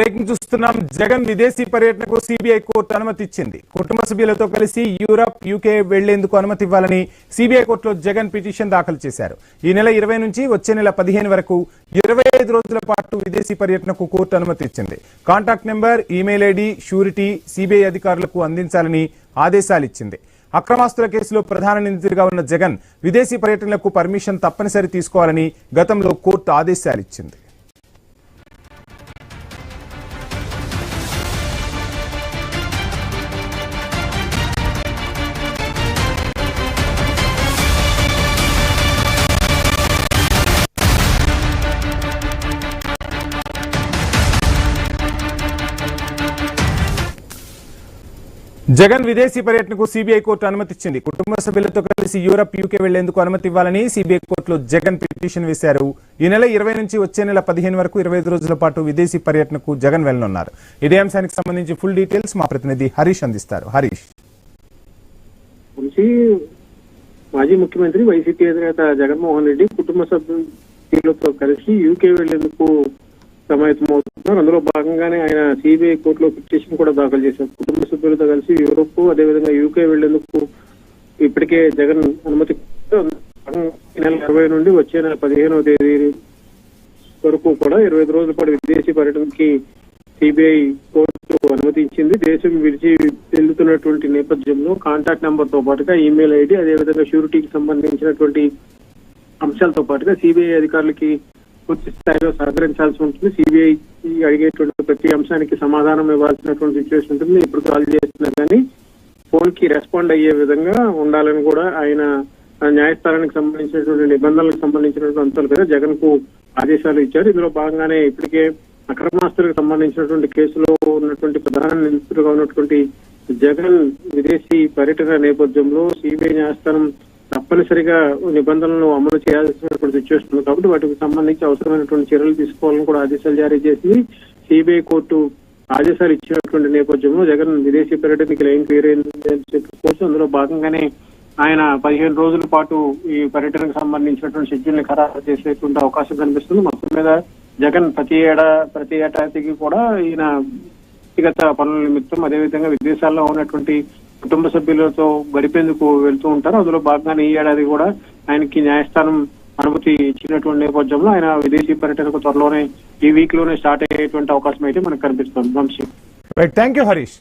Breaking చూస్తున్నాం. జగన్ విదేశీ పర్యటనకు సిబిఐ కోర్టు అనుమతి ఇచ్చింది. కుటుంబ సభ్యులతో కలిసి యూరప్, యూకే వెళ్లేందుకు అనుమతి ఇవ్వాలని సిబిఐ కోర్టులో జగన్ పిటిషన్ దాఖలు చేశారు. ఈ నెల 20 నుంచి వచ్చే నెల 15 వరకు 25 రోజుల పాటు విదేశీ పర్యటనకు కోర్టు అనుమతి ఇచ్చింది. Contact number, email ID, surety CBI అధికారులకు అందించాలని ఆదేశాలు ఇచ్చింది. అక్రమాస్తుల కేసులో ప్రధాన నిందితుడిగా ఉన్న జగన్ విదేశీ పర్యటనలకు పర్మిషన్ తప్పనిసరి తీసుకోవాలని గతంలో కోర్టు ఆదేశాలు ఇచ్చింది. జగన్ విదేశీ పర్యటనకు సిబిఐ కోర్టు అనుమతి ఇచ్చింది. కుటుంబ సభ్యులతో కలిసి యూరప్, యూకే వెళ్లేందుకు అనుమతి ఇవ్వాలని సిబిఐ కోర్టులో జగన్ పిటిషన్ వేశారు. ఈ నెల 20 నుంచి వచ్చే నెల 15 వరకు 25 రోజుల పాటు విదేశీ పర్యటనకు జగన్ వెళ్లనున్నారు. ఇదే అంశానికి సంబంధించి ఫుల్ డీటెయిల్స్ మా ప్రతినిధి హరీష్ అందిస్తారు. హరీష్, మాజీ ముఖ్యమంత్రి వైసీపీ అధినేత జగన్మోహన్ రెడ్డి కుటుంబ సభ్యులతో కలిసి యూకే వెళ్లేందుకు సమాయత్తమవుతున్నారు. అందులో భాగంగానే ఆయన సిబిఐ కోర్టులో పిటిషన్ కూడా దాఖలు చేశారు. కుటుంబ సభ్యులతో కలిసి యూరోప్, అదేవిధంగా యూకే వెళ్లేందుకు ఇప్పటికే జగన్ అనుమతి నెల 20 నుండి వచ్చే నెల 15వ తేదీ వరకు కూడా 25 రోజుల పాటు విదేశీ పర్యటనకి సిబిఐ కోర్టు అనుమతి ఇచ్చింది. దేశం విడిచి వెళ్తున్నటువంటి నేపథ్యంలో కాంటాక్ట్ నెంబర్ తో పాటుగా ఈమెయిల్ ఐడి, అదేవిధంగా షూరిటీకి సంబంధించినటువంటి అంశాలతో పాటుగా సిబిఐ అధికారులకి పూర్తి స్థాయిలో సహకరించాల్సి ఉంటుంది. సిబిఐ అడిగేటువంటి ప్రతి అంశానికి సమాధానం ఇవ్వాల్సినటువంటి సిచ్యువేషన్ ఉంటుంది. ఇప్పుడు కాల్ చేస్తున్నారు కానీ ఫోన్ కి రెస్పాండ్ అయ్యే విధంగా ఉండాలని కూడా ఆయన న్యాయస్థానానికి సంబంధించినటువంటి నిబంధనలకు సంబంధించినటువంటి అంశాలు కదా జగన్ కు ఆదేశాలు ఇచ్చారు. ఇందులో భాగంగానే ఇప్పటికే అక్రమాస్తులకు సంబంధించినటువంటి కేసులో ఉన్నటువంటి ప్రధాన నిందితులుగా ఉన్నటువంటి జగన్ విదేశీ పర్యటన నేపథ్యంలో సిబిఐ న్యాయస్థానం తప్పనిసరిగా నిబంధనలను అమలు చేయాల్సినటువంటి సిచ్యువేషన్ ఉంది కాబట్టి వాటికి సంబంధించి అవసరమైనటువంటి చర్యలు తీసుకోవాలని కూడా ఆదేశాలు జారీ చేసింది. సిబిఐ కోర్టు ఆదేశాలు ఇచ్చినటువంటి నేపథ్యంలో జగన్ విదేశీ పర్యటనకి లైన్ క్లియర్ అయిందని చెప్పుకోవచ్చు. అందులో భాగంగానే ఆయన 15 రోజుల పాటు ఈ పర్యటనకు సంబంధించినటువంటి షెడ్యూల్ ని ఖరారు చేసేటువంటి అవకాశం కనిపిస్తుంది. మొత్తం మీద జగన్ ప్రతి ఏడాదికి కూడా ఈయన వ్యక్తిగత పనుల నిమిత్తం అదేవిధంగా విదేశాల్లో ఉన్నటువంటి కుటుంబ సభ్యులతో గడిపేందుకు వెళ్తూ ఉంటారు. అందులో భాగంగానే ఈ ఏడాది కూడా ఆయనకి న్యాయస్థానం అనుమతి ఇచ్చినటువంటి నేపథ్యంలో ఆయన విదేశీ పర్యటనకు త్వరలోనే ఈ వీక్ లోనే స్టార్ట్ అయ్యేటువంటి అవకాశం అయితే మనకు కనిపిస్తుంది. Thank you Harish.